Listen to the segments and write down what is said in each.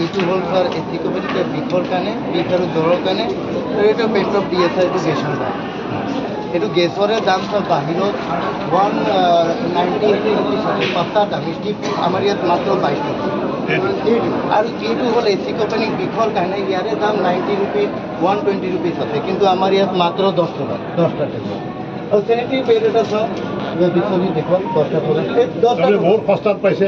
এইটো হ'ল স্যাৰ এথিকোপেডিক বিষৰ কাৰণে বিষ আৰু জ্বৰৰ কাৰণে আৰু এইটো পেট্ৰপ দি আছে এইটো গেছৰ কাৰণে এইটো গেছৰে দাম স্যাৰ বাহিৰত 190 ৰুপিজ আছে পাঁচটা দাম ষ্টিপ আমাৰ ইয়াত মাত্ৰ 22 টকা আৰু এইটো হ'ল এথিকোপেডিক বিষৰ কাৰণে ইয়াৰে দাম 90 ৰুপিজ 120 ৰুপিজ আছে কিন্তু আমাৰ ইয়াত মাত্ৰ 10 টকা 10টা টেবলেট আৰু চেনিটাৰী পেড এটা চাওক বিশ্বজি দেখুন 10টা টেবলেট 10টা বহুত সস্তাত পাইছে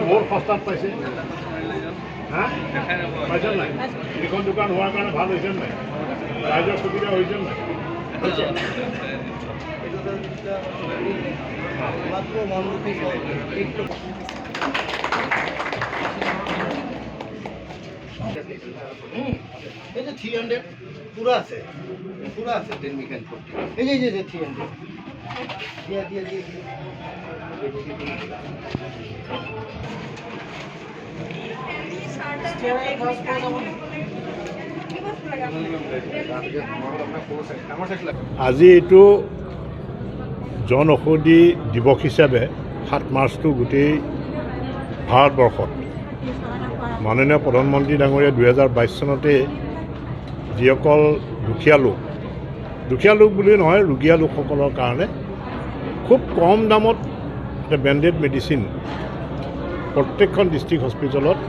বহুত সস্তাত পাইছে হা পাইছে নাই এইখন দোকান হোৱাৰ কাৰণে ভাল হৈছে নাই ৰাইজৰ সুবিধা হৈছে নাই মাত্ৰ 1 ৰুপিজ এই যে 300 পুরা আছে 10 মিকান 40 এই যে 300 দিয়া আজি এইটো জন ঔষধি দিৱস হিচাপে 7 মাৰ্চটো গোটেই ভাৰতবৰ্ষত মাননীয় প্ৰধানমন্ত্ৰী ডাঙৰীয়া 2022 চনতে যিসকল দুখীয়া লোক বুলি নহয় ৰোগীয়া লোকসকলৰ কাৰণে খুব কম দামত এটা ব্ৰেণ্ডেড মেডিচিন প্ৰত্যেকখন ডিষ্ট্ৰিক্ট হস্পিটেলত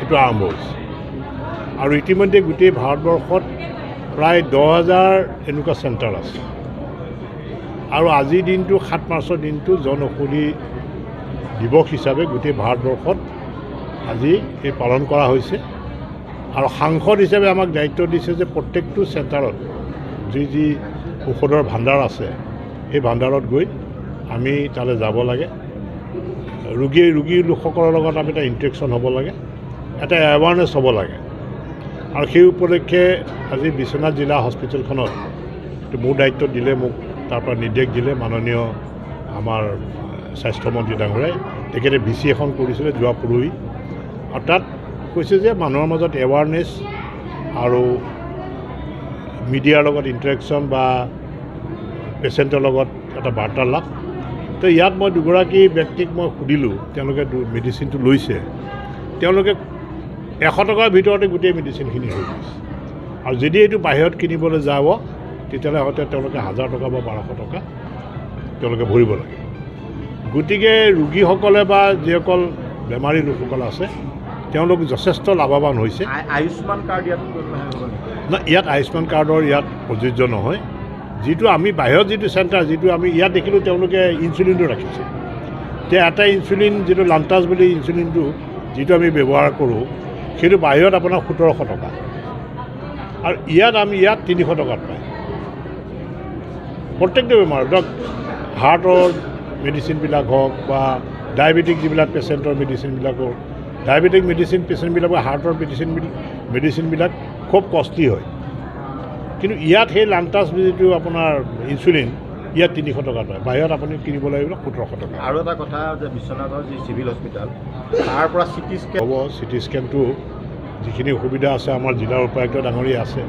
এইটো আৰম্ভ হৈছে আৰু ইতিমধ্যে গোটেই ভাৰতবৰ্ষত প্ৰায় 10,000 এনেকুৱা চেণ্টাৰ আছে আৰু আজিৰ দিনটো 7 মাৰ্চৰ দিনটো জন ঔষধি দিৱস হিচাপে গোটেই ভাৰতবৰ্ষত আজি এই পালন কৰা হৈছে আৰু সাংসদ হিচাপে আমাক দায়িত্ব দিছে যে প্ৰত্যেকটো চেণ্টাৰত যি ঔষধৰ ভাণ্ডাৰ আছে সেই ভাণ্ডাৰত গৈ আমি তালৈ যাব লাগে ৰোগী লোকসকলৰ লগত আমি এটা ইণ্টাৰেকশ্যন হ'ব লাগে এটা এৱাৰনেছ হ'ব লাগে আৰু সেই উপলক্ষে আজি বিশ্বনাথ জিলা হস্পিটেলখনত মোৰ দায়িত্ব দিলে মোক তাৰ পৰা নিৰ্দেশ দিলে মাননীয় আমাৰ স্বাস্থ্যমন্ত্ৰী ডাঙৰীয়াই তেখেতে VC এখন কৰিছিলে যোৱা পৰহি আৰু তাত কৈছে যে মানুহৰ মাজত এৱাৰনেছ আৰু মিডিয়াৰ লগত ইণ্টাৰেকশ্যন বা পেচেণ্টৰ লগত এটা বাৰ্তালাপ তো ইয়াত মই দুগৰাকী ব্যক্তিক মই সুধিলোঁ তেওঁলোকে মেডিচিনটো লৈছে তেওঁলোকে 100 টকাৰ ভিতৰতে গোটেই মেডিচিনখিনি হৈ গৈছে আৰু যদি এইটো বাহিৰত কিনিবলৈ যাব তেতিয়াহ'লে হয়তো তেওঁলোকে 1000 টকা বা 1200 টকা তেওঁলোকে ভৰিব লাগে গতিকে ৰোগীসকলে বা যিসকল বেমাৰী লোকসকল আছে তেওঁলোক যথেষ্ট লাভৱান হৈছে আয়ুষ্মান কাৰ্ড ইয়াত আয়ুষ্মান কাৰ্ডৰ ইয়াত প্ৰযোজ্য নহয় যিটো আমি বাহিৰত যিটো চেণ্টাৰ যিটো আমি ইয়াত দেখিলোঁ তেওঁলোকে ইনচুলিনটো ৰাখিছে এতিয়া এটা ইনচুলিন যিটো লাণ্টাছ বুলি ইনচুলিনটো যিটো আমি ব্যৱহাৰ কৰোঁ সেইটো বাহিৰত আপোনাৰ 1700 টকা আৰু ইয়াত 300 টকাত পায় প্ৰত্যেকটো বেমাৰ ধৰক হাৰ্টৰ মেডিচিনবিলাক হওক বা ডায়েবেটিক যিবিলাক পেচেণ্টৰ মেডিচিনবিলাকৰ ডায়েবেটিক মেডিচিন পেচেণ্টবিলাকৰ হাৰ্টৰ মেডিচিনবিলাক খুব কষ্টলি হয় কিন্তু ইয়াত সেই লাণ্টাছ যিটো আপোনাৰ ইনচুলিন ইয়াত 300 টকাত পায় বাহিৰত আপুনি কিনিব লাগিব 1700 টকা আৰু এটা কথা যে বিশ্বনাথৰ যি চিভিল হস্পিটেল তাৰ পৰা চিটি স্কেন হ'ব চিটি স্কেনটো যিখিনি অসুবিধা আছে আমাৰ জিলাৰ উপায়ুক্ত ডাঙৰীয়া আছে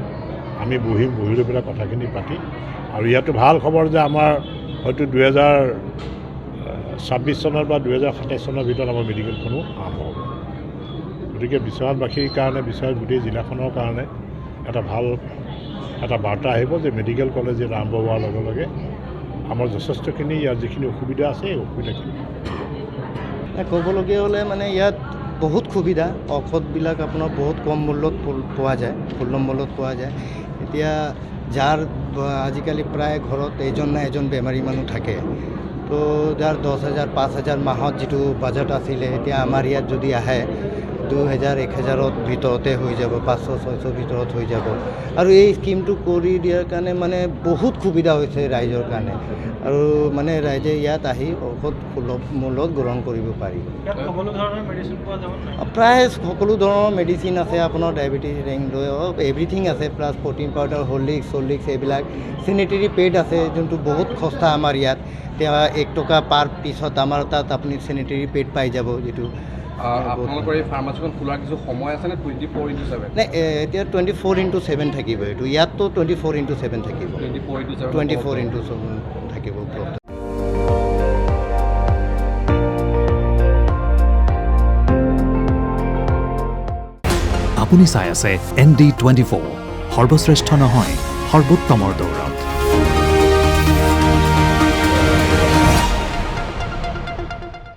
আমি বহি লৈ পেলাই কথাখিনি পাতি আৰু ইয়াতো ভাল খবৰ যে আমাৰ হয়তো 2026 চনৰ বা 2027 চনৰ ভিতৰত আমাৰ মেডিকেলখনো আৰম্ভ হ'ব গতিকে বিশ্বনাথবাসীৰ কাৰণে বিশ্বনাথ গোটেই জিলাখনৰ কাৰণে এটা ভাল এটা বাৰ্তা আহিব যে মেডিকেল কলেজ ইয়াত আৰম্ভ হোৱাৰ লগে লগে আমাৰ যথেষ্টখিনি ইয়াত যিখিনি অসুবিধা আছে এই অসুবিধাখিনি ক'বলগীয়া হ'লে মানে ইয়াত বহুত সুবিধা ঔষধবিলাক আপোনাৰ বহুত কম মূল্যত পোৱা যায় সুলভ মূল্যত পোৱা যায় এতিয়া যাৰ আজিকালি প্ৰায় ঘৰত এজন বেমাৰী মানুহ থাকে তো যাৰ 10,000 5,000 মাহত যিটো বাজেট আছিলে এতিয়া আমাৰ ইয়াত যদি আহে 2,000 1,000ৰ ভিতৰতে হৈ যাব 500-600 ভিতৰত হৈ যাব আৰু এই স্কিমটো কৰি দিয়াৰ কাৰণে মানে বহুত সুবিধা হৈছে ৰাইজৰ কাৰণে আৰু মানে ৰাইজে ইয়াত আহি ঔষধ সুলভ মূল্যত গ্ৰহণ কৰিব পাৰি প্ৰায় সকলো ধৰণৰ মেডিচিন আছে আপোনাৰ ডায়েবেটিছ ৰেংক লৈ এভৰিথিং আছে প্লাছ প্ৰটিন পাউডাৰ হৰলিক্স এইবিলাক চেনিটেৰী পেড আছে যোনটো বহুত সস্তা আমাৰ ইয়াত এতিয়া 1 টকা পাৰ পিছত আমাৰ তাত আপুনি চেনিটেৰী পেড পাই যাব যিটো আপোনালোকৰ এই ফাৰ্মাচীখন খোলাৰ কিছু সময় আছেনে 24/7? নাই এতিয়া 24/7 থাকিব এইটো ইয়াততো 24/7 থাকিব 24/7 24/7 থাকিব উপলব্ধ আপুনি চাই আছে ND24 সৰ্বশ্ৰেষ্ঠ নহয় সৰ্বোত্তমৰ দৌৰ